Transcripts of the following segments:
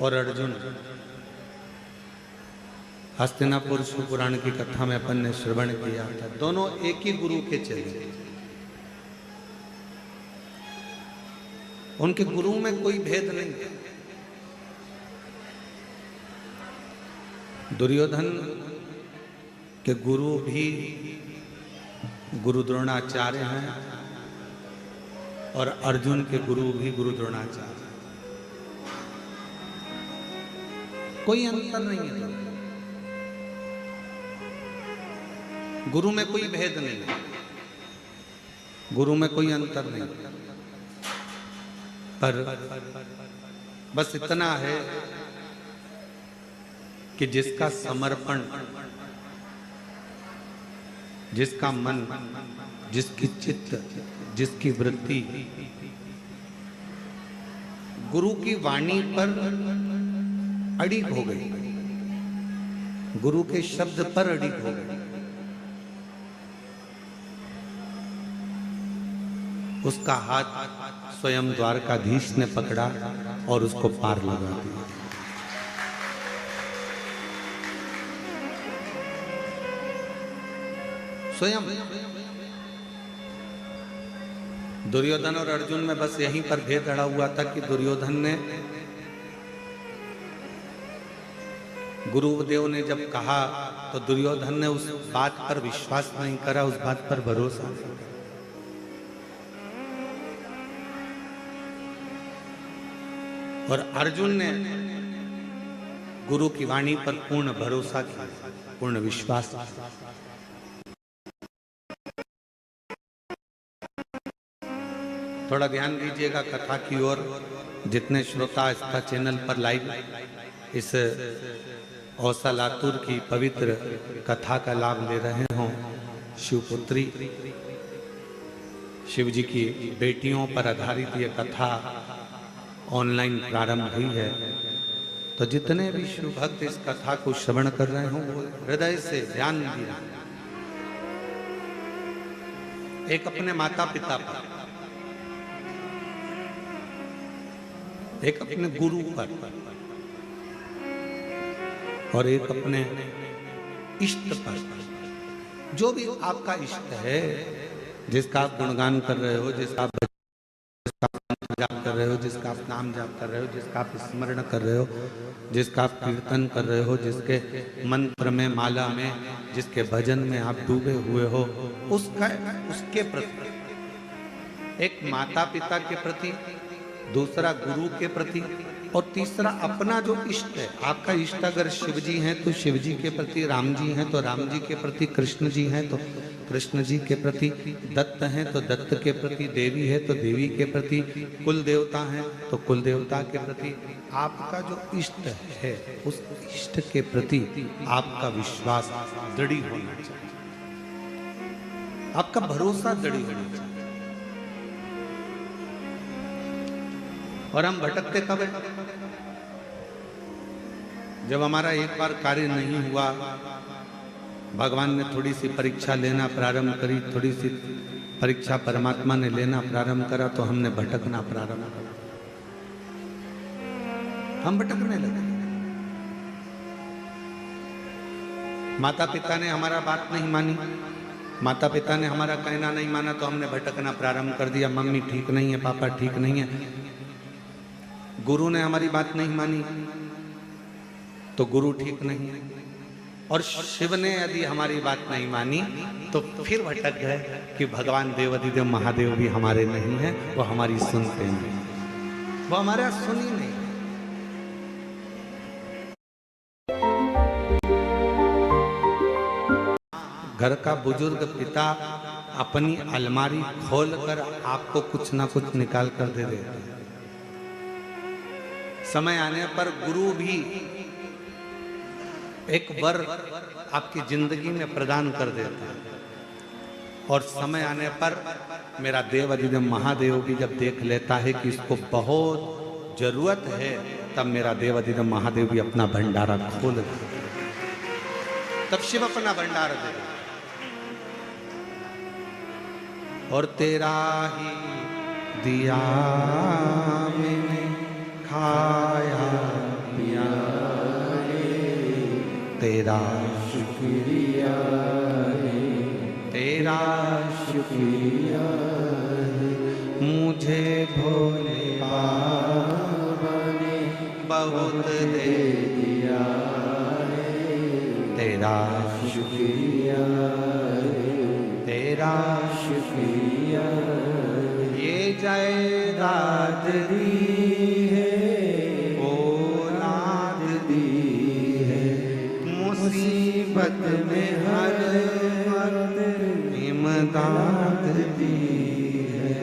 और अर्जुन। हस्तिनापुर शिवपुराण की कथा में अपन ने श्रवण किया था, दोनों एक ही गुरु के चेले। उनके गुरु में कोई भेद नहीं। दुर्योधन के गुरु भी गुरु द्रोणाचार्य हैं और अर्जुन के गुरु भी गुरु द्रोणाचार्य। कोई अंतर नहीं है, गुरु में कोई भेद नहीं, गुरु में कोई अंतर नहीं। पर बस इतना है कि जिसका समर्पण, जिसका मन, जिसकी चित्त, जिसकी वृत्ति गुरु की वाणी पर अड़ी हो गई, गुरु के शब्द पर अड़ी हो गई, उसका हाथ स्वयं द्वारकाधीश ने पकड़ा और उसको पार लगा दिया। स्वयं। दुर्योधन और अर्जुन में बस यहीं पर भेद अड़ा हुआ था कि दुर्योधन ने, गुरुदेव ने जब कहा तो दुर्योधन ने उस बात पर विश्वास नहीं करा, उस बात पर भरोसा नहीं करा। और अर्जुन ने गुरु की वाणी पर पूर्ण भरोसा किया, पूर्ण विश्वास। थोड़ा ध्यान दीजिएगा कथा की ओर। जितने श्रोता इसका चैनल पर लाइव इस औसा लातूर की पवित्र कथा का लाभ ले रहे हों, शिवपुत्री शिव जी की बेटियों पर आधारित ये कथा ऑनलाइन प्रारंभ हुई है, तो जितने भी शिव भक्त इस कथा को श्रवण कर रहे हों वो हृदय से ध्यान दिया, एक अपने माता पिता पर, एक अपने गुरु पर और एक अपने इष्ट पर। जो भी आपका इष्ट है, जिसका आप गुणगान कर रहे हो, जिसका आप जाप कर रहे हो, जिसका आप नाम जाप कर रहे हो, जिसका आप स्मरण कर रहे हो, जिसका आप कीर्तन कर रहे हो, जिसके मंत्र में, माला में, जिसके भजन में आप डूबे हुए हो, उसके प्रति, एक माता पिता के प्रति, दूसरा गुरु के प्रति और तीसरा अपना जो इष्ट है। आपका इष्ट अगर शिव जी हैं तो शिव जी के प्रति, राम जी हैं तो राम जी के प्रति, कृष्ण जी हैं तो कृष्ण जी के प्रति, दत्त हैं तो दत्त के प्रति, देवी है तो देवी के प्रति, कुल देवता हैं तो कुल देवता के प्रति। आपका जो इष्ट है उस इष्ट के प्रति आपका विश्वास दृढ़ होना चाहिए, आपका भरोसा दृढ़ होना चाहिए। और हम भटकते कब हैं? जब हमारा एक बार कार्य नहीं हुआ, भगवान ने थोड़ी सी परीक्षा लेना प्रारंभ करी, थोड़ी सी परीक्षा परमात्मा ने लेना प्रारंभ करा तो हमने भटकना प्रारंभ करा, हम भटकने लगे। माता पिता ने हमारा बात नहीं मानी, माता पिता ने हमारा कहना नहीं माना तो हमने भटकना प्रारंभ कर दिया। मम्मी ठीक नहीं है, पापा ठीक नहीं है। गुरु ने हमारी बात नहीं मानी तो गुरु ठीक नहीं है, और शिव ने यदि हमारी बात नहीं मानी तो फिर भटक गए कि भगवान देवाधिदेव महादेव भी हमारे नहीं हैं, वो हमारी सुनते नहीं, वो हमारा सुनी नहीं। घर का बुजुर्ग पिता अपनी अलमारी खोलकर आपको कुछ ना कुछ निकाल कर दे देता है। समय आने पर गुरु भी एक वर आपकी जिंदगी में प्रदान कर देता है, और समय आने पर मेरा देवाधिदेव महादेव भी जब देख लेता है कि इसको बहुत जरूरत है, तब मेरा देवाधिदेव महादेव भी अपना भंडारा खोल देता है, तब शिव अपना भंडारा दे देता। और तेरा ही दिया मैंने खाया तेरा शुक्रिया है, तेरा शुक्रिया है, मुझे भोले बाबा ने बहुत दे दिया है, तेरा शुक्रिया है, तेरा शुक्रिया है। ये जायदाद दी है, औलाद दी है, मुसीबत में हर वक्त इमदाद दी है।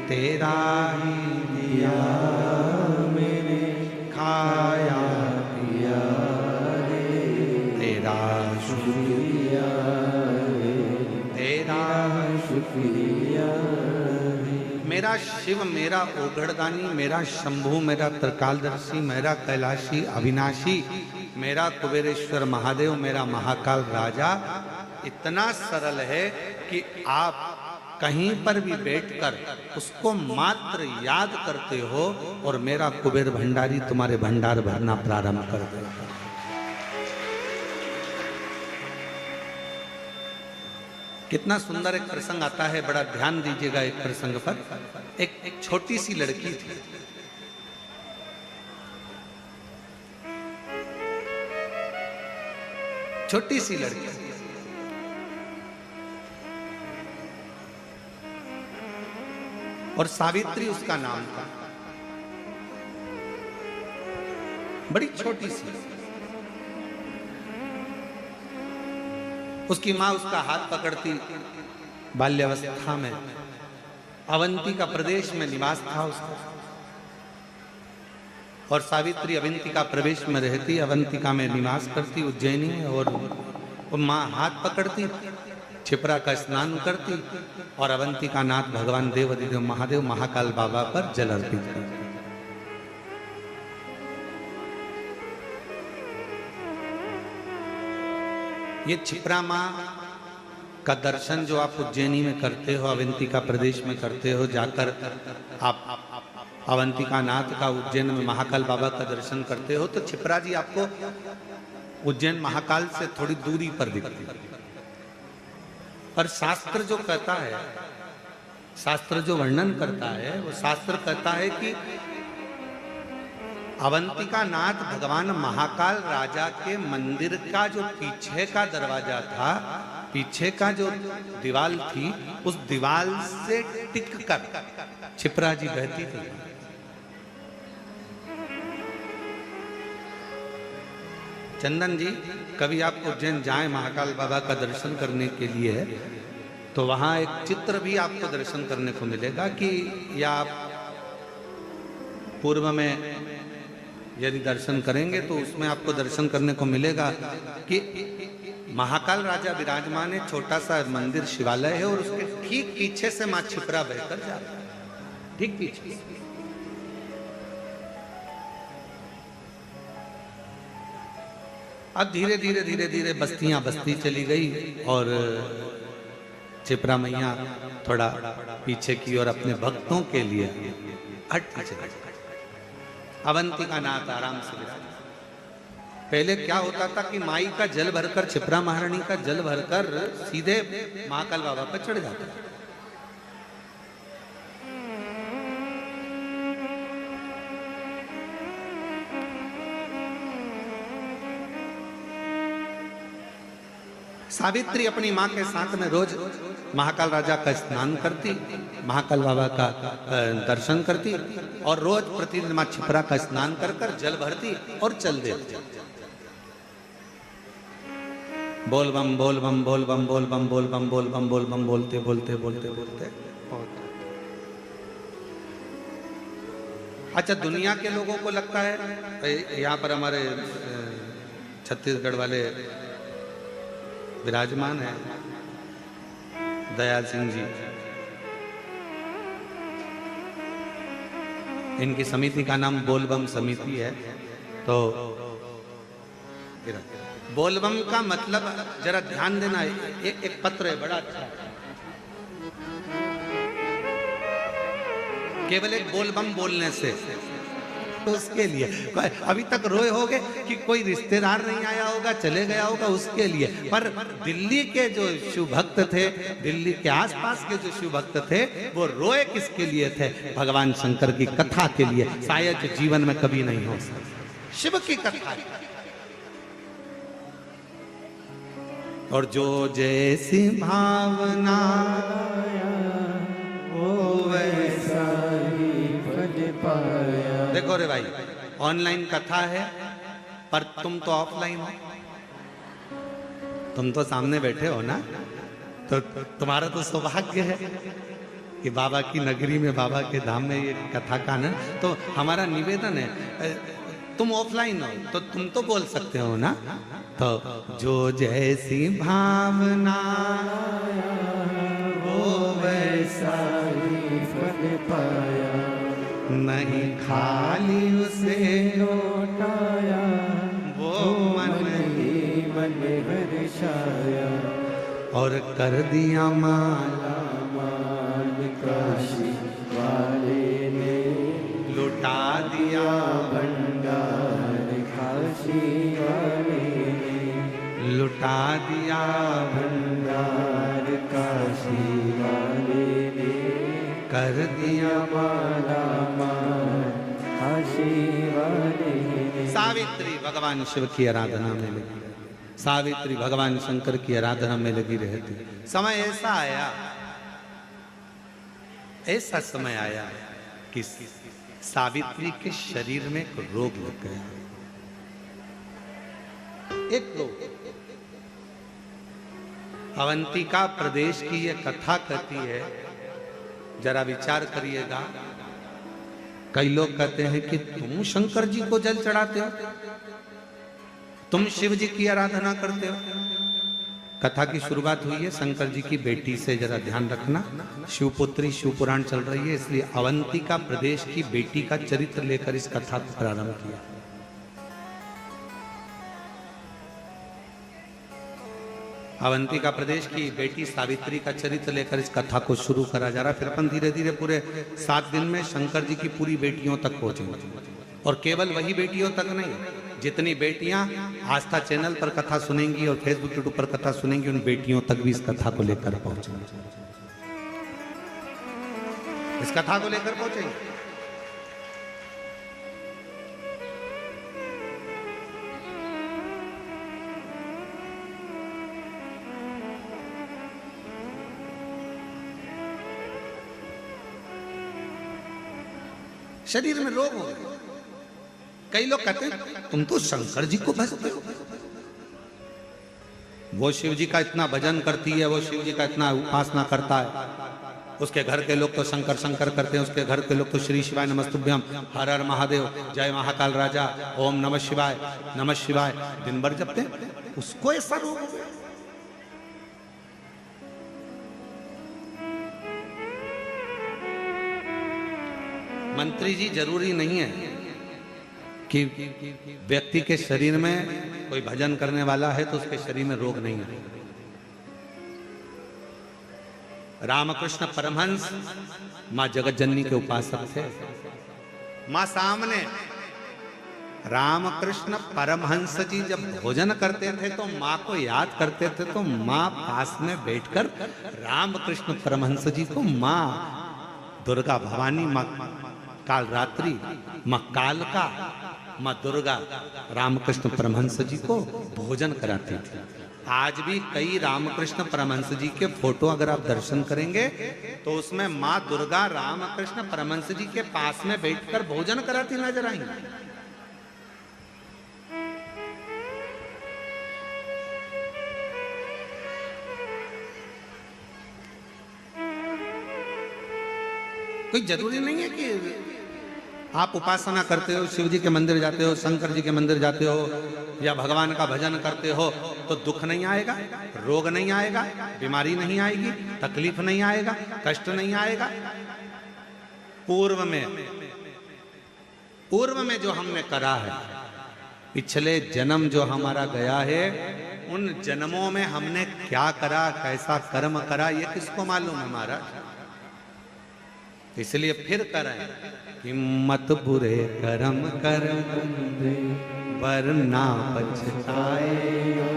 तेरा ही दिया मैंने खाया पिया रे, तेरा शुक्रिया है, तेरा शुक्रिया है। मेरा शिव, मेरा ओगढ़दानी, मेरा शंभु, मेरा त्रिकालदर्शी, मेरा कैलाशी अविनाशी, मेरा कुबेरेश्वर महादेव, मेरा महाकाल राजा इतना सरल है कि आप कहीं पर भी बैठकर उसको मात्र याद करते हो और मेरा कुबेर भंडारी तुम्हारे भंडार भरना प्रारंभ कर देगा। कितना सुंदर एक प्रसंग आता है, बड़ा ध्यान दीजिएगा एक प्रसंग पर। एक छोटी सी लड़की थी, छोटी सी लड़की, और सावित्री उसका नाम था। बड़ी छोटी सी, उसकी माँ उसका हाथ पकड़ती, बाल्यावस्था में अवंती का प्रदेश में निवास था उसका, और सावित्री अवंतिका प्रदेश में रहती, अवंतिका में निवास करती उज्जैनी में, और वो माँ हाथ पकड़ती, छिपरा का स्नान करती और अवंतिका नाथ भगवान देव अधिदेव महादेव महाकाल बाबा पर जल अर्पित करती। ये छिपरा माँ का दर्शन जो आप उज्जैनी में करते हो, अवंतिका प्रदेश में करते हो, जाकर आप अवंतिका नाथ का उज्जैन में महाकाल बाबा का दर्शन करते हो, तो छिपरा जी आपको उज्जैन महाकाल से थोड़ी दूरी पर दिखती है। पर शास्त्र जो कहता है, शास्त्र जो वर्णन करता है, वो शास्त्र कहता है कि अवंतिका नाथ भगवान महाकाल राजा के मंदिर का जो पीछे का दरवाजा था, पीछे का जो दीवाल थी, उस दीवाल से टिक कर छिपरा जी बहती थी। चंदन जी, कभी आप उज्जैन जाएं महाकाल बाबा का दर्शन करने के लिए, तो वहां एक चित्र भी आपको दर्शन करने को मिलेगा कि, या आप पूर्व में यदि दर्शन करेंगे तो उसमें आपको दर्शन करने को मिलेगा कि महाकाल राजा विराजमान है, छोटा सा मंदिर शिवालय है, और उसके ठीक पीछे से मां छिपरा बहकर जा रहा है, ठीक पीछे। अब धीरे धीरे धीरे धीरे बस्तियां बस्ती चली गई और छिपरा मैया थोड़ा पीछे की और अपने भक्तों के लिए हटती चली गई। अवंतिका नाथ आराम से विराज। पहले क्या होता था कि माई का जल भरकर, छिपरा महारानी का जल भरकर सीधे महाकाल बाबा पर चढ़ जाता था। सावित्री अपनी माँ के साथ में रोज महाकाल राजा का स्नान करती, महाकाल बाबा का दर्शन करती, और रोज प्रतिदिन माँ छिपरा का स्नान कर कर जल भरती और चल देती। बोल बम बोल बम बोल बम बोल बम बोल बम बोल बम बोल बम बोलते बोलते बोलते बोलते। अच्छा, दुनिया के लोगों को लगता है, यहाँ पर हमारे छत्तीसगढ़ वाले विराजमान है दयाल सिंह जी, इनकी समिति का नाम बोलबम समिति है। तो बोलबम का मतलब जरा ध्यान देना, एक पत्र है बड़ा अच्छा, केवल एक बोलबम बोलने से तो उसके लिए, अभी तक रोए होगे कि कोई रिश्तेदार नहीं आया होगा, चले गया होगा, उसके लिए। पर दिल्ली के जो शिव भक्त थे, दिल्ली के आसपास के जो शिव भक्त थे, वो रोए किसके लिए थे? भगवान शंकर की कथा के लिए। शायद जीवन में कभी नहीं हो सकता शिव की कथा। और जो जैसी भावना वो वैसा ही फल पाया। देखो रे भाई, ऑनलाइन कथा है पर तुम तो ऑफलाइन हो, तुम तो सामने बैठे हो ना, तो तुम्हारा तो सौभाग्य है कि बाबा की नगरी में, बाबा के धाम में ये कथा का ना। तो हमारा निवेदन है, तुम ऑफलाइन हो तो तुम तो बोल सकते हो ना। तो जो जैसी भावना वो वैसा ही फल पाया। नहीं खाली उसे लौटाया वो मन ही मन हर्षाया। और कर दिया माला मान काशी वाले ने लुटा दिया भंडार। काशी वाले ने लुटा दिया भंडार। काशी वाले ने कर दिया। माला मान। काशी वाले ने सावित्री भगवान शिव की आराधना में लगी, सावित्री भगवान शंकर की आराधना में लगी रहती। समय ऐसा आया, ऐसा समय आया कि सावित्री के शरीर में एक रोग लग गया। एक रोग। अवंतिका प्रदेश की यह कथा कहती है, जरा विचार करिएगा। कई लोग कहते हैं कि तुम शंकर जी को जल चढ़ाते हो, तुम शिव जी की आराधना करते हो। कथा की शुरुआत हुई है शंकर जी की बेटी से, जरा ध्यान रखना। शिवपुत्री शिव पुराण चल रही है, इसलिए अवंतिका प्रदेश की बेटी का चरित्र लेकर इस कथा को प्रारंभ किया। अवंतिका प्रदेश की बेटी सावित्री का चरित्र लेकर इस कथा को शुरू करा जा रहा। फिर अपन धीरे धीरे पूरे 7 दिन में शंकर जी की पूरी बेटियों तक पहुंचेंगे। और केवल वही बेटियों तक नहीं, जितनी बेटियां आस्था चैनल पर कथा सुनेंगी और फेसबुक यूट्यूब पर कथा सुनेंगी, उन बेटियों तक भी इस कथा को लेकर पहुंचेंगे, इस कथा को लेकर पहुंचेंगे। शरीर में रोग हो गए। कई लोग कहते हैं तुम तो शंकर जी को भजते हो, वो शिव जी का इतना भजन करती है, वो शिव जी का इतना उपासना करता है, उसके घर के लोग तो शंकर शंकर करते हैं, उसके घर के लोग तो श्री शिवाय नमस्तुभ्यम, हर हर महादेव, जय महाकाल राजा, ओम नमः शिवाय दिन भर जपते हैं। उसको ऐसा रोग हो गया। मंत्री जी, जरूरी नहीं है कि व्यक्ति के शरीर में कोई भजन करने वाला है तो उसके शरीर में रोग नहीं है। रामकृष्ण परमहंस मां जगतजननी के उपासक थे। मां सामने रामकृष्ण परमहंस जी जब भोजन करते थे तो मां को याद करते थे, तो मां पास में बैठकर रामकृष्ण परमहंस जी को मां दुर्गा भवानी, मां काल रात्रि, मां कालका, मां दुर्गा रामकृष्ण परमहंस जी को भोजन कराती थी। आज भी कई रामकृष्ण परमहंस जी के फोटो अगर आप दर्शन करेंगे तो उसमें मां दुर्गा रामकृष्ण परमहंस जी के पास में बैठकर भोजन कराती नजर आएंगी। कोई जरूरी नहीं है कि आप उपासना करते हो, शिव जी के मंदिर जाते हो, शंकर जी के मंदिर जाते हो या भगवान का भजन करते हो तो दुख नहीं आएगा, रोग नहीं आएगा, बीमारी नहीं आएगी, तकलीफ नहीं आएगा, कष्ट नहीं आएगा। पूर्व में जो हमने करा है, पिछले जन्म जो हमारा गया है, उन जन्मों में हमने क्या करा, कैसा कर्म करा, ये किसको मालूम है महाराज? इसलिए फिर करें कि मत बुरे कर्म कर वरना पछताएगा,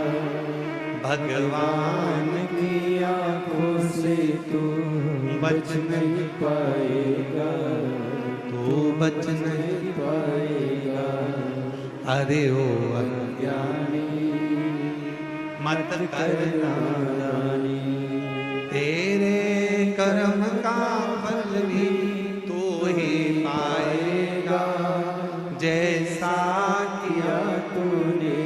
भगवान की आंखों से तू बच नहीं पाएगा, तू बच नहीं पाएगा। अरे ओ अज्ञानी मत कर नादानी, तेरे कर्म का फल भी तू ही पाएगा, जैसा किया तूने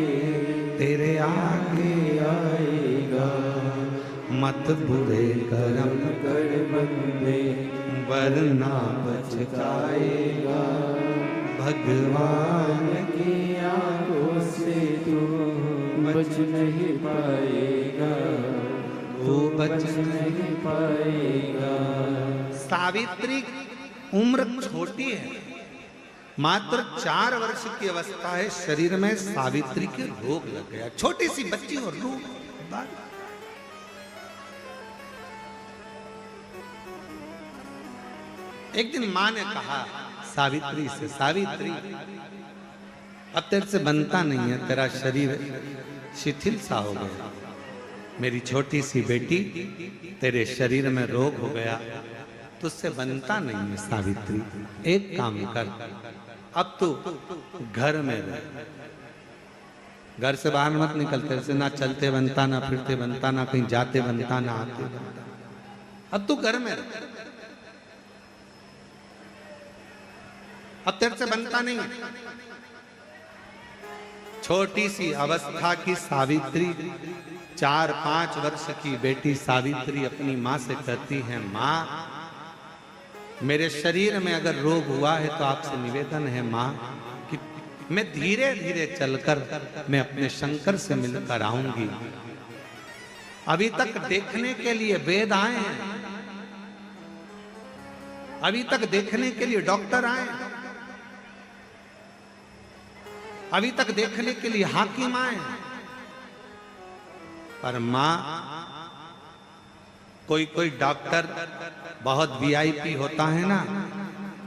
तेरे आगे आएगा। मत बुरे कर्म कर बंदे वरना पछताएगा, भगवान की आंखों से तू बच नहीं पाएगा, तू बच नहीं पाएगा। सावित्री उम्र छोटी है, मात्र 4 वर्ष की अवस्था है, शरीर में सावित्री के रोग लग गया। छोटी सी बच्ची और रोग। एक दिन मां ने कहा सावित्री से, सावित्री अब तेरे से बनता नहीं है, तेरा शरीर शिथिल सा हो गया, मेरी छोटी सी बेटी तेरे शरीर में रोग हो गया, तुझसे बनता नहीं है सावित्री। एक काम कर, अब तू घर में रह, घर से बाहर मत निकल, तेरे से ना चलते बनता, ना फिरते बनता, ना कहीं जाते बनता, ना आते बनता। अब तू घर में रह, अब तेरे से बनता नहीं। छोटी सी अवस्था की सावित्री, 4-5 वर्ष की बेटी सावित्री अपनी माँ से कहती है, माँ मेरे शरीर में अगर रोग हुआ है तो आपसे निवेदन है माँ कि मैं धीरे धीरे चलकर मैं अपने शंकर से मिलकर आऊंगी। अभी तक देखने के लिए वेद आए हैं, अभी तक देखने के लिए डॉक्टर आए हैं, अभी तक देखने के लिए हाकिम आए हैं, पर मां कोई डॉक्टर बहुत वीआईपी होता है ना,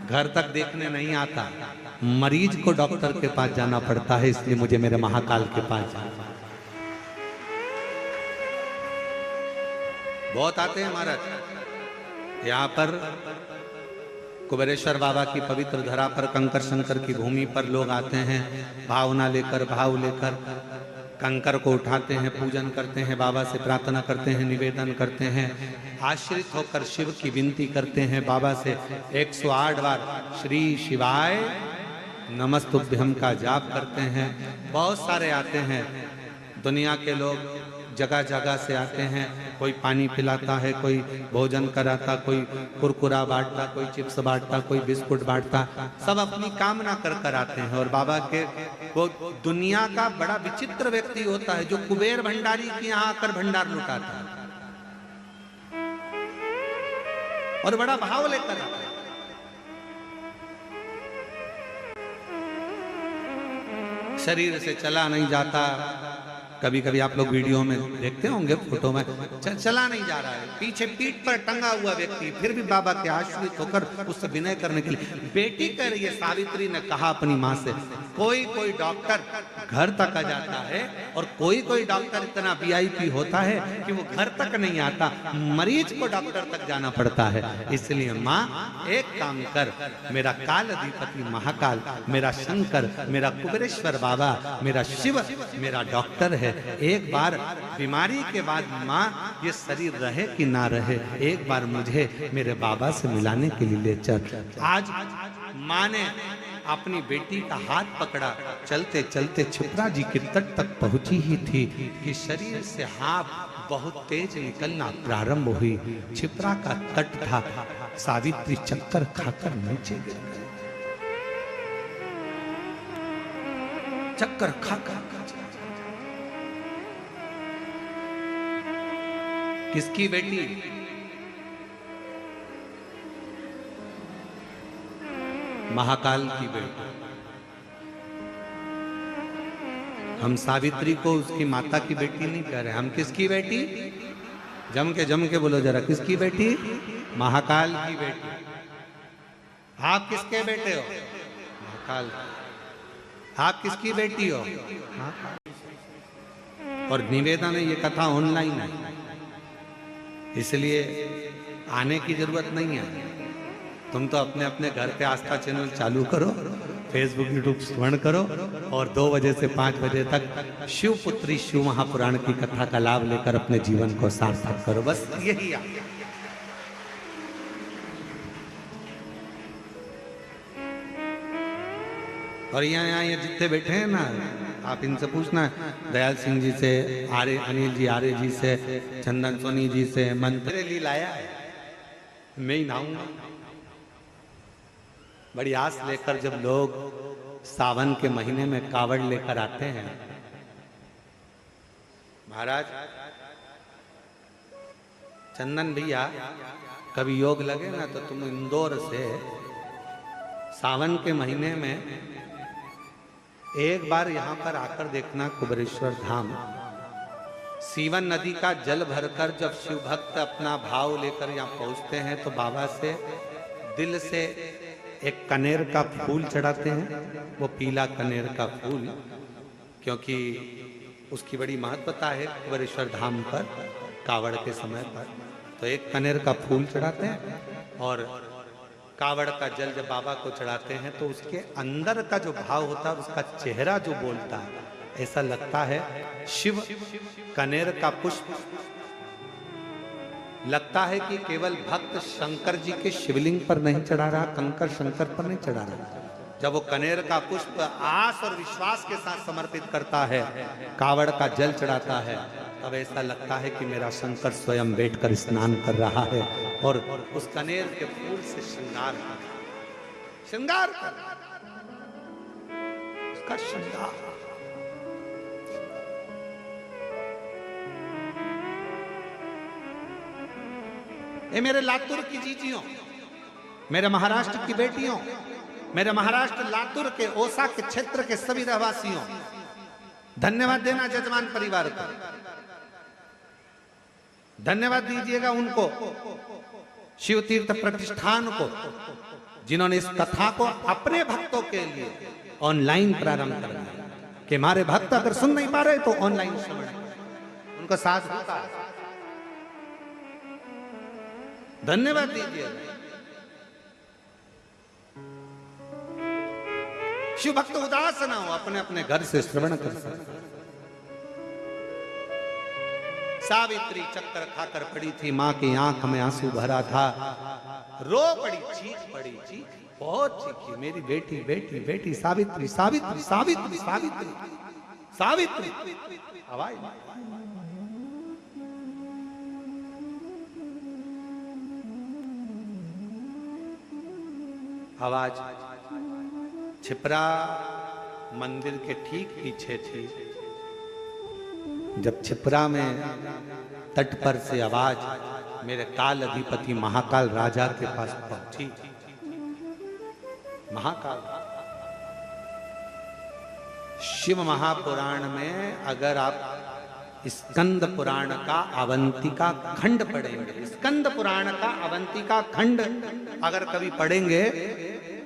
घर तक देखने नहीं आता, मरीज को डॉक्टर के पास जाना पड़ता है, इसलिए मुझे मेरे महाकाल के पास जाना। बहुत आते हैं महाराज यहाँ पर, कुबेरेश्वर बाबा की पवित्र धरा पर, कंकर शंकर की भूमि पर लोग आते हैं, भावना लेकर, भाव लेकर कंकर को उठाते हैं, पूजन करते हैं, बाबा से प्रार्थना करते हैं, निवेदन करते हैं, आश्रित होकर शिव की विनती करते हैं, बाबा से 108 बार श्री शिवाय नमस्तुभ्यम का जाप करते हैं। बहुत सारे आते हैं, दुनिया के लोग जगह जगह से आते हैं, कोई पानी पिलाता है, कोई भोजन कराता, कोई कुरकुरा बांटता, कोई चिप्स बांटता, कोई बिस्कुट बांटता, सब अपनी कामना कर कर आते हैं। और बाबा के वो दुनिया का बड़ा विचित्र व्यक्ति होता है जो कुबेर भंडारी के यहाँ आकर भंडार लुटाता है और बड़ा भाव लेकर आता है। शरीर से चला नहीं जाता, कभी कभी आप लोग वीडियो में देखते होंगे, फोटो में चला नहीं जा रहा है, पीछे पीठ पर टंगा हुआ व्यक्ति, फिर भी बाबा के आश्रित होकर उससे विनय करने के लिए। बेटी कह रही है, सावित्री ने कहा अपनी माँ से, कोई कोई डॉक्टर घर तक आ जाता है और कोई कोई डॉक्टर इतना वीआईपी होता है कि वो घर तक नहीं आता, मरीज को डॉक्टर तक जाना पड़ता है। इसलिए माँ एक काम कर, मेरा काल अधिपति महाकाल, मेरा शंकर, मेरा कुबेरेश्वर बाबा, मेरा शिव मेरा डॉक्टर है, एक बार बीमारी के बाद माँ ये शरीर रहे कि ना रहे, एक बार मुझे मेरे बाबा से मिलाने के लिए ले चल। आज माँ ने अपनी बेटी का हाथ पकड़ा, चलते चलते क्षिप्रा जी के तट तक पहुंची ही थी कि शरीर से हाथ बहुत तेज निकलना प्रारंभ हुई। क्षिप्रा का तट था, सावित्री चक्कर खाकर नीचे गिर गई, चक्कर खाकर। किसकी बेटी? महाकाल की बेटी। हम सावित्री को उसकी माता की बेटी नहीं कह रहे, हम किसकी बेटी? जम के बोलो जरा, किसकी बेटी? महाकाल की बेटी। आप किसके बेटे हो? महाकाल। आप किसकी बेटी हो? और निवेदन है, ये कथा ऑनलाइन है, इसलिए आने की जरूरत नहीं है। तुम तो अपने अपने घर पे आस्था चैनल चालू करो, फेसबुक यूट्यूब स्वर्ण करो और 2 बजे से 5 बजे तक शिवपुत्री शिव महापुराण की कथा का लाभ लेकर अपने जीवन को सार्थक करो। बस यही है। और यहाँ ये जितने बैठे हैं ना, आप इनसे पूछना, दयाल सिंह जी से, आर्य अनिल जी आर्य जी से, चंदन सोनी जी से, मंत्र ली लाया है, मैं ही नहाऊंगा। बड़ी आस लेकर जब लोग सावन के महीने में कावड़ लेकर आते हैं, महाराज चंदन भैया कभी योग लगे ना तो तुम इंदौर से सावन के महीने में एक बार यहां पर आकर देखना, कुबेरेश्वर धाम। सीवन नदी का जल भरकर जब शिव भक्त अपना भाव लेकर यहाँ पहुंचते हैं तो बाबा से दिल से एक कनेर का फूल चढ़ाते हैं, वो पीला कनेर का फूल, क्योंकि उसकी बड़ी महत्वता है कुबेरेश्वर धाम पर कावड़ के समय पर। तो एक कनेर का फूल चढ़ाते हैं और कावड़ का जल जब बाबा को चढ़ाते हैं तो उसके अंदर का जो भाव होता है, उसका चेहरा जो बोलता है, ऐसा लगता है शिव कनेर का पुष्प, लगता है कि केवल भक्त शंकर जी के शिवलिंग पर नहीं चढ़ा रहा, कंकर शंकर पर नहीं चढ़ा रहा। जब वो कनेर का पुष्प आस और विश्वास के साथ समर्पित करता है, कावड़ का जल चढ़ाता है, तब ऐसा लगता है कि मेरा शंकर स्वयं बैठकर स्नान कर रहा है और उस कनेर के फूल से श्रृंगार कर उसका श्रृंगार। ये मेरे लातूर की जीजियों, मेरे महाराष्ट्र की बेटियों, मेरे महाराष्ट्र लातूर के ओसा के क्षेत्र के सभी रहवासियों, धन्यवाद देना जजमान परिवार को, धन्यवाद दीजिएगा उनको, शिव तीर्थ प्रतिष्ठान को, जिन्होंने इस कथा को अपने भक्तों के लिए ऑनलाइन प्रारंभ कर दिया कि हमारे भक्त अगर सुन नहीं पा रहे तो ऑनलाइन सुन, उनको साथ होता है। धन्यवाद दीजिए। शिव भक्त उदास ना हो, अपने अपने घर से श्रवण कर सकते। सावित्री चक्कर खाकर पड़ी थी, मां की आंख में आंसू भरा था, रो पड़ी, चीख पड़ी, चीख बहुत चीखी, मेरी बेटी बेटी बेटी सावित्री सावित्री सावित्री सावित्री सावित्री। आवाज आवाज छिपरा मंदिर के ठीक पीछे थी। जब छिपरा में तट पर से आवाज मेरे काल अधिपति महाकाल राजा के पास पहुंची। महाकाल शिव महापुराण में अगर आप स्कंद पुराण का अवंतिका खंड पढ़ेंगे, स्कंद पुराण का अवंतिका खंड अगर कभी पढ़ेंगे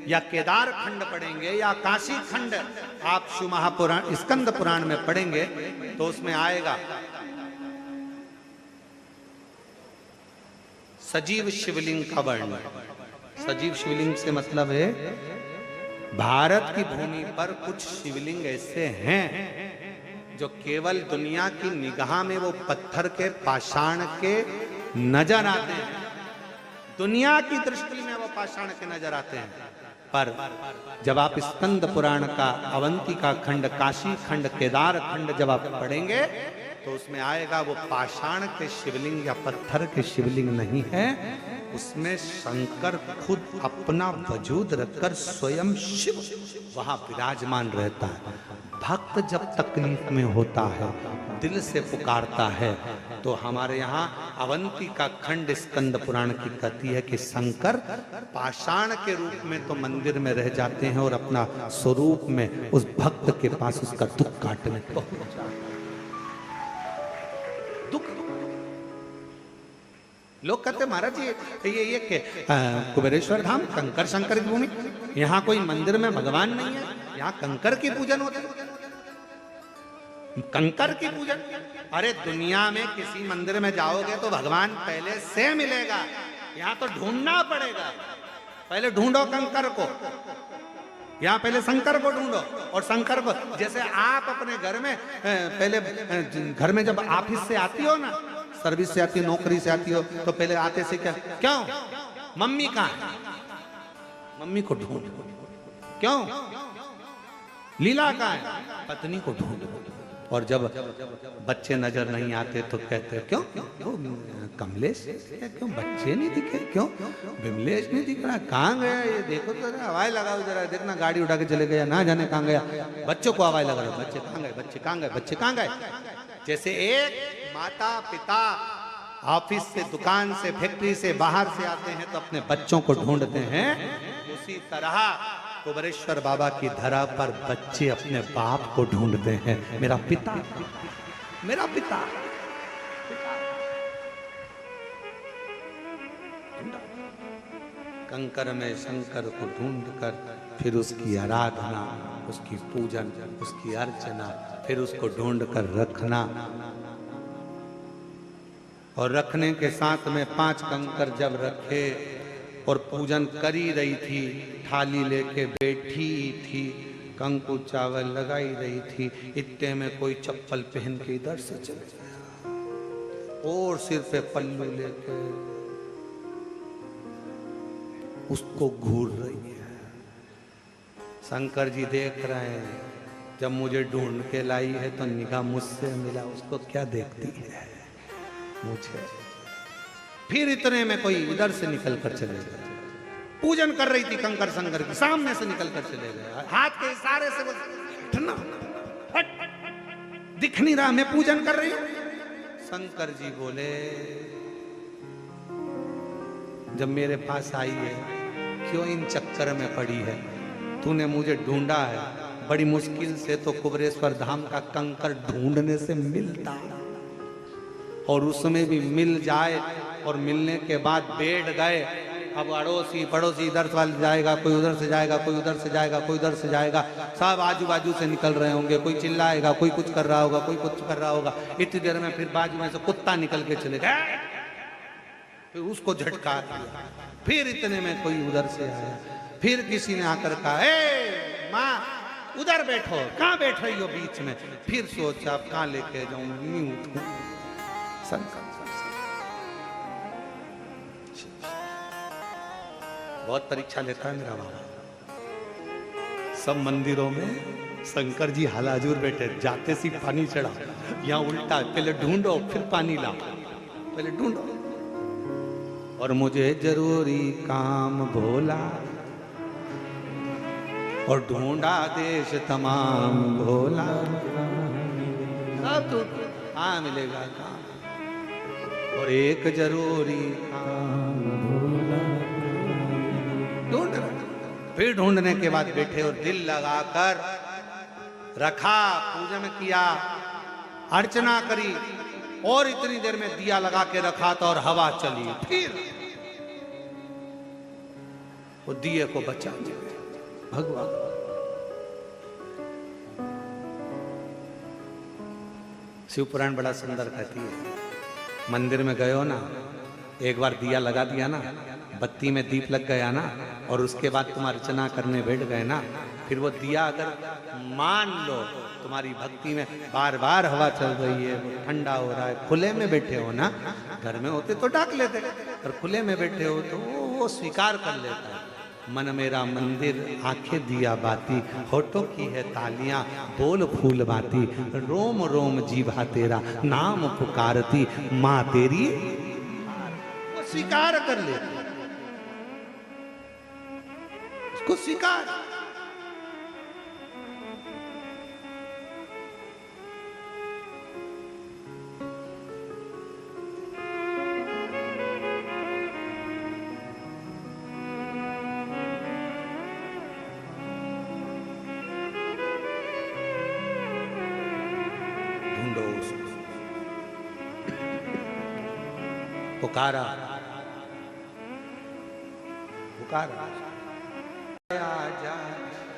या केदार खंड पढ़ेंगे या काशी खंड आप शिव महापुराण स्कंद पुराण में पढ़ेंगे तो उसमें आएगा सजीव शिवलिंग का वर्णन। सजीव शिवलिंग से मतलब है भारत की भूमि पर कुछ शिवलिंग ऐसे हैं जो केवल दुनिया की निगाह में वो पत्थर के पाषाण के नजर आते हैं, दुनिया की दृष्टि में वो पाषाण के नजर आते हैं, पर जब आप स्कंद पुराण का अवंतिका खंड, काशी खंड, केदार खंड जब आप पढ़ेंगे तो उसमें आएगा वो पाषाण के शिवलिंग या पत्थर के शिवलिंग नहीं है, उसमें शंकर खुद अपना वजूद रखकर स्वयं शिव वहां विराजमान रहता है। भक्त जब तकलीफ में होता है, दिल से पुकारता है, तो हमारे यहाँ अवंतिका खंड स्कंद पुराण की कहती है कि शंकर पाषाण के रूप में तो मंदिर में रह जाते हैं और अपना स्वरूप में उस भक्त के पास उसका दुख काटने पहुंच जाते हैं। दुख लोग कहते महाराज ये कुबेरेश्वर धाम कंकर शंकर की भूमि, यहाँ कोई मंदिर में भगवान नहीं है, यहाँ कंकर की पूजन होती है। कंकर की पूजन? अरे दुनिया में किसी मंदिर में जाओगे तो भगवान पहले से मिलेगा, यहाँ तो ढूंढना पड़ेगा। पहले ढूंढो कंकर को, यहाँ पहले शंकर को ढूंढो। और शंकर को जैसे आप अपने घर में पहले घर में जब ऑफिस से आती हो ना, सर्विस से आती हो, नौकरी से आती हो, तो पहले आते से क्या, क्यों मम्मी कहाँ है, मम्मी को ढूंढ, क्यों लीला कहाँ है, पत्नी को ढूंढ। और जब बच्चे नजर नहीं आते तो कहते क्यों कमलेश, क्यों बच्चे नहीं दिखे, क्यों विमलेश नहीं दिख रहा, कहाँ गया ये, देखो तो हवाई लगाओ जरा, देखना गाड़ी उठा के चले गया, ना जाने कहाँ गया। बच्चों को हवाई लगा रहा, बच्चे कहाँ गए, बच्चे कहाँ गए, बच्चे कहाँ गए। जैसे एक माता पिता ऑफिस से, दुकान से, फैक्ट्री से बाहर से आते हैं तो अपने बच्चों को ढूंढते हैं, उसी तरह कुबेरेश्वर बाबा की धरा पर बच्चे अपने बाप को ढूंढते हैं। मेरा पिता, मेरा पिता। कंकर में शंकर को ढूंढकर फिर उसकी आराधना, उसकी पूजन, उसकी अर्चना, फिर उसको ढूंढकर रखना। और रखने के साथ में 5 कंकर जब रखे और पूजन करी रही थी, थाली लेके बैठी थी, कंकु चावल लगाई रही थी, इतने में कोई चप्पल पहन के इधर से चले गया और सिर पे पल्लू लेके उसको घूर रही है। शंकर जी देख रहे हैं, जब मुझे ढूंढ के लाई है तो निगाह मुझसे मिला, उसको क्या देखती है, मुझे। फिर इतने में कोई इधर से निकल कर चले गए, पूजन कर रही थी कंकर शंकर की, सामने से निकल कर चले गए, हाथ के इशारे से ठन्ना दिख नहीं रहा, मैं पूजन कर रही हूं। शंकर जी बोले, जब मेरे पास आई है क्यों इन चक्कर में पड़ी है, तूने मुझे ढूंढा है, बड़ी मुश्किल से तो कुबेरेश्वर धाम का कंकर ढूंढने से मिलता, और उसमें भी मिल जाए और मिलने के बाद बैठ गए। अब अड़ोसी पड़ोसी इधर से जाएगा, कोई उधर से जाएगा, कोई उधर से जाएगा, कोई उधर से जाएगा, सब आजू बाजू से निकल रहे होंगे, कोई चिल्लाएगा, कोई कुछ कर रहा होगा, कोई कुछ कर रहा होगा। इतनी देर में फिर बाजू में से कुत्ता निकल के चले गए, फिर उसको झटका दिया। फिर इतने में कोई उधर से आया, फिर किसी ने आकर कहा, ए माँ उधर बैठो, कहाँ बैठ रही हो बीच में। फिर सोचा अब कहाँ लेके जाऊं, नहीं उठूं। शंकर बहुत परीक्षा लेता है मेरा बाबा। सब मंदिरों में शंकर जी हालाजूर बैठे, जाते सी पानी चढ़ा, यहाँ उल्टा, पहले ढूंढो फिर पानी लाओ, पहले ढूंढो। और मुझे जरूरी काम भोला, और ढूंढा देश तमाम भोला, सब तो हाँ मिलेगा काम, और एक जरूरी काम भोला। ढूंढ, फिर ढूंढने के बाद बैठे और दिल लगाकर रखा, पूजन किया, अर्चना करी, और इतनी देर में दिया लगा के रखा था और हवा चली, फिर वो दिए को बचा दिया भगवान। शिव पुराण बड़ा सुंदर कहती है, मंदिर में गए हो ना, एक बार दिया लगा दिया ना, बत्ती में दीप लग गया ना, और उसके बाद तुम अर्चना करने बैठ गए ना, फिर वो दिया अगर मान लो तुम्हारी भक्ति में बार बार हवा चल रही है, वो ठंडा हो रहा है, खुले में बैठे हो ना, घर में होते तो ढक लेते, और खुले में बैठे हो तो वो स्वीकार कर लेता है। मन मेरा मंदिर, आंखें दिया बाती, होठों की है तालियां, बोल फूल बाती, रोम रोम जीभा तेरा नाम पुकारती, माँ तेरी वो स्वीकार कर लेती, उसको स्वीकार। पुकारा, पुकारा आजा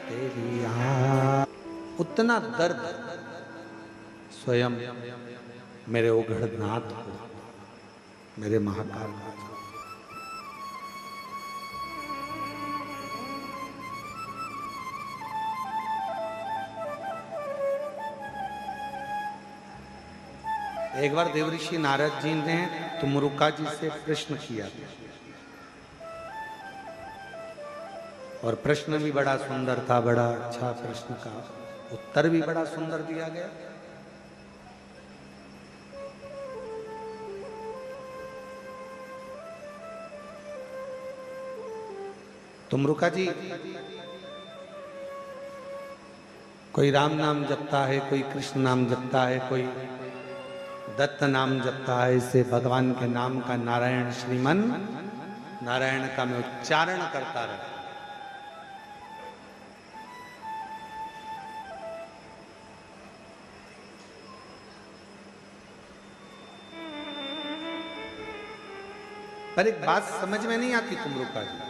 तेरी उतना दर्द स्वयं मेरे ओघड़नाथ को, मेरे महाकाल को। एक बार देवऋषि नारद जी ने तुमरुका जी से प्रश्न किया और प्रश्न भी बड़ा सुंदर था, बड़ा अच्छा प्रश्न का उत्तर भी बड़ा सुंदर दिया गया। तुमरुका जी कोई राम नाम जपता है, कोई कृष्ण नाम जपता है, कोई दत्त नाम जपता है, इसे भगवान के नाम का नारायण श्रीमन नारायण का मैं उच्चारण करता रहा। पर एक बात समझ में नहीं आती तुमरुका जी,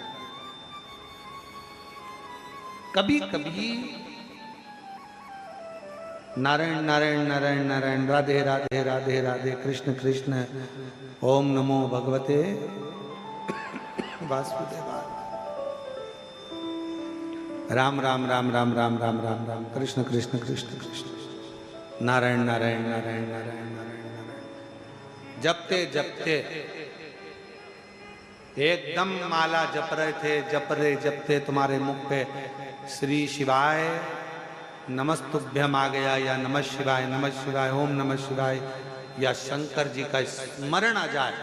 कभी कभी नारायण नारायण नारायण नारायण, राधे राधे राधे राधे, कृष्ण कृष्ण, ओम नमो भगवते वासुदेवाय, राम राम राम राम राम राम राम राम, कृष्ण कृष्ण कृष्ण कृष्ण, नारायण नारायण नारायण नारायण नारायण नारायण, जपते जपते एकदम माला जप रहे थे, जपते तुम्हारे मुख पे श्री शिवाय नमस्तुभ्यम आ गया, या नमः शिवाय, ओम नमः शिवाय, या शंकर जी का स्मरण आ जाए,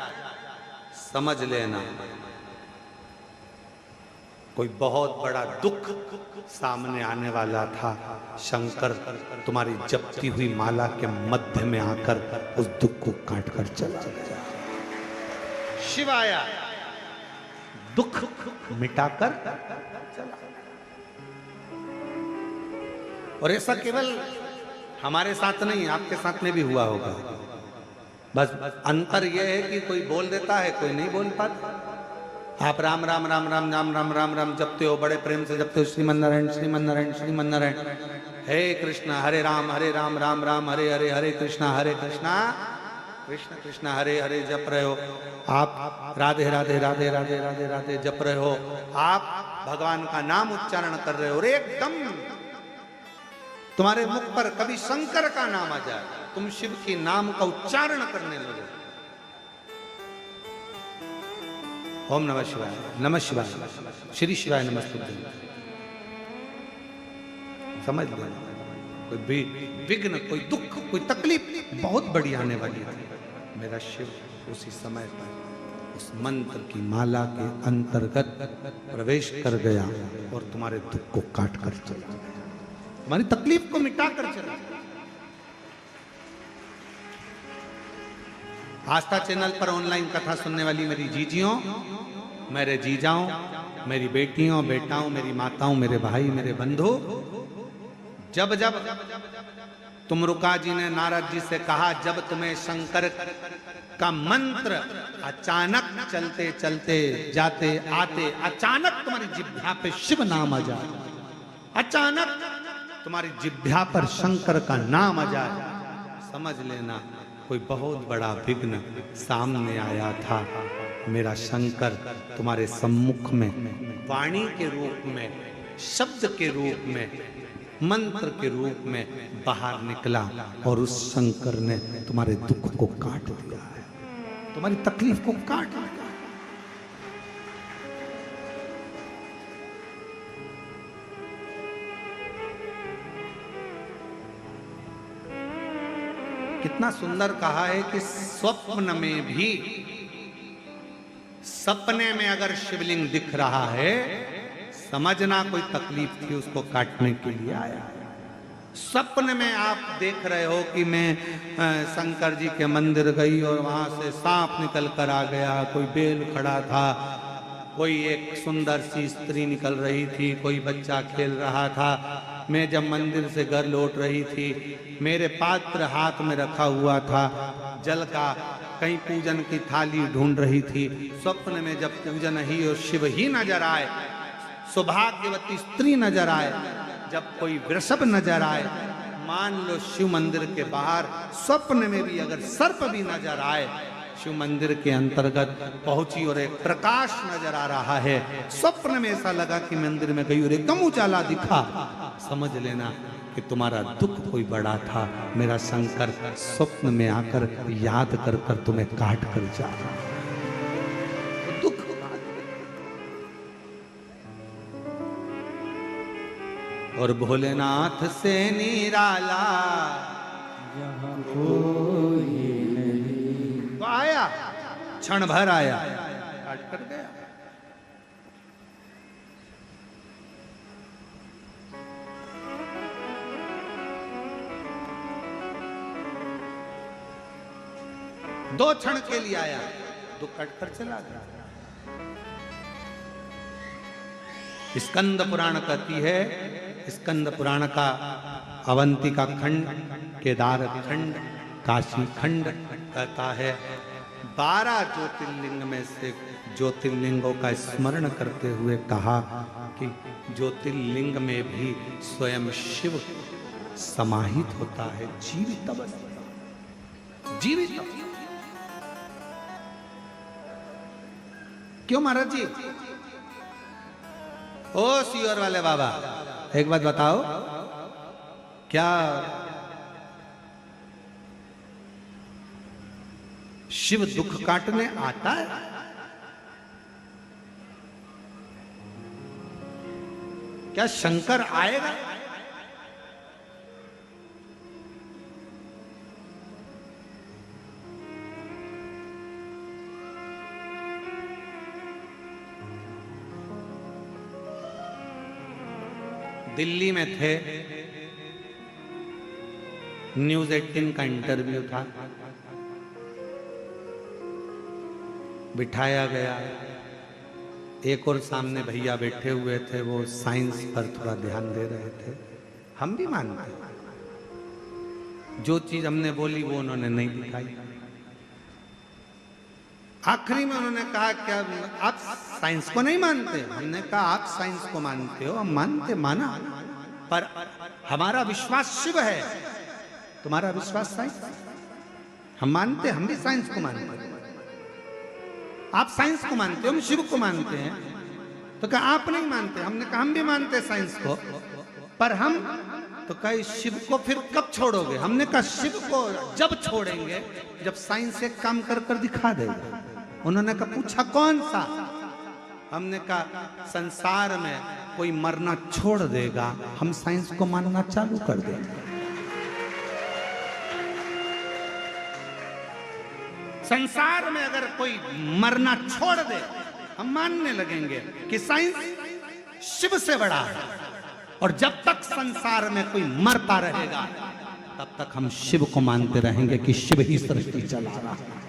समझ लेना कोई बहुत बड़ा दुख सामने आने वाला था। शंकर तुम्हारी जपती हुई माला के मध्य में आकर उस दुख को काट कर चला गया। शिवाय दुख मिटाकर चला। और ऐसा केवल हमारे साथ नहीं, आपके साथ में भी हुआ होगा। बस अंतर यह है कि कोई बोल देता है, कोई नहीं बोल पाता। आप राम राम राम राम राम राम राम राम जपते हो, बड़े प्रेम से जपते हो, श्रीमन नारायण श्रीमन नारायण श्रीमन नारायण, हे कृष्ण हरे राम राम राम हरे हरे, हरे कृष्णा कृष्ण कृष्ण हरे हरे जप रहे हो। आप राधे राधे राधे राधे राधे राधे जप रहे हो, आप भगवान का नाम उच्चारण कर रहे हो, और एकदम तुम्हारे मुख पर कभी शंकर का नाम आ जाए, तुम शिव के नाम का उच्चारण करने लगो, ओम नमः शिवाय, श्री शिवाय नमस्तुभ्यं, समझ लेना कोई भी विघ्न, कोई दुख, कोई तकलीफ बहुत बड़ी आने वाली है, मेरा शिव उसी समय पर उस मंत्र की माला के अंतर्गत प्रवेश कर गया और तुम्हारे दुख को काट कर चला गया, तुम्हारी तकलीफ को मिटा कर चला। आस्था चैनल पर ऑनलाइन कथा सुनने वाली मेरी जीजियों, मेरे जीजाओं, मेरी बेटियों, बेटाओं, मेरी माताओं, मेरे भाई, मेरे बंधु, जब जब तुमरुका जी ने नारद जी से कहा, जब तुम्हें शंकर का मंत्र अचानक चलते चलते जाते आते अचानक तुम्हारी जिह्वा पे शिव नाम आ जाए, अचानक तुम्हारी जिह्वा पर शंकर का नाम आ जाए, समझ लेना कोई बहुत बड़ा विघ्न सामने आया था। मेरा शंकर तुम्हारे सम्मुख में वाणी के रूप में, शब्द के रूप में, मंत्र के रूप में बाहर निकला और उस शंकर ने तुम्हारे दुख को काट दिया है, तुम्हारी तकलीफ को काट दिया। कितना सुंदर कहा है कि स्वप्न में भी, सपने में अगर शिवलिंग दिख रहा है, समझना कोई तकलीफ थी उसको काटने के लिए आया। सपने में आप देख रहे हो कि मैं शंकर जी के मंदिर गई और वहां से सांप निकल कर आ गया, कोई बेल खड़ा था, कोई एक सुंदर सी स्त्री निकल रही थी, कोई बच्चा खेल रहा था। मैं जब मंदिर से घर लौट रही थी, मेरे पात्र हाथ में रखा हुआ था जल का, कहीं पूजन की थाली ढूंढ रही थी। स्वप्न में जब पूजन ही और शिव ही नजर आए, सौभाग्यवती स्त्री नजर आए, जब कोई वृषभ नजर आए, मान लो शिव मंदिर के बाहर स्वप्न में भी अगर सर्प भी नजर आए, शिव मंदिर के अंतर्गत पहुंची और एक प्रकाश नजर आ रहा है, स्वप्न में ऐसा लगा कि मंदिर में गई और एकदम उजाला दिखा, समझ लेना कि तुम्हारा दुख कोई बड़ा था। मेरा शंकर स्वप्न में आकर याद कर कर तुम्हें काट कर जा रहा है। दुख और भोलेनाथ से निराला यहाँ कोई नहीं। तो आया, क्षण भर आया, काट कर गया। दो क्षण के लिए आया, तो कट कर चला गया। स्कंद पुराण कहती है, स्कंद पुराण का अवंतिका खंड, केदार खंड, काशी खंड कहता है 12 ज्योतिर्लिंग में से ज्योतिर्लिंगों का स्मरण करते हुए कहा कि ज्योतिर्लिंग में भी स्वयं शिव समाहित होता है, जीवित अवस्था, जीवित। क्यों महाराज जी? ओ सीवर वाले बाबा, एक बात बताओ, क्या शिव दुख काटने आता है? क्या शंकर आएगा? दिल्ली में थे, न्यूज़ 18 का इंटरव्यू था, बिठाया गया, एक और सामने भैया बैठे हुए थे, वो साइंस पर थोड़ा ध्यान दे रहे थे। हम भी मानते हैं, जो चीज हमने बोली वो उन्होंने नहीं दिखाई। आखिरी में उन्होंने कहा क्या आप साइंस को नहीं मानते? हमने कहा आप साइंस को मानते हो, हम मानते, माना, पर हमारा विश्वास शिव है, तुम्हारा विश्वास साइंस। हम मानते, हम भी साइंस को मानते हैं। आप साइंस को मानते हो, हम शिव को मानते हैं। तो कहा आप नहीं मानते? हमने कहा हम भी मानते हैं साइंस को, पर हम तो कहे शिव को फिर कब छोड़ोगे? हमने कहा शिव को जब छोड़ेंगे जब साइंस एक काम कर कर दिखा देगा। उन्होंने कहा पूछा कौन सा? हमने कहा संसार में कोई मरना छोड़ देगा, हम साइंस को मानना चालू कर देंगे। संसार में अगर कोई मरना छोड़ दे, हम मानने लगेंगे कि साइंस शिव से बड़ा है। और जब तक संसार में कोई मरता रहेगा, तब तक हम शिव को मानते रहेंगे कि शिव ही सृष्टि चला रहा है।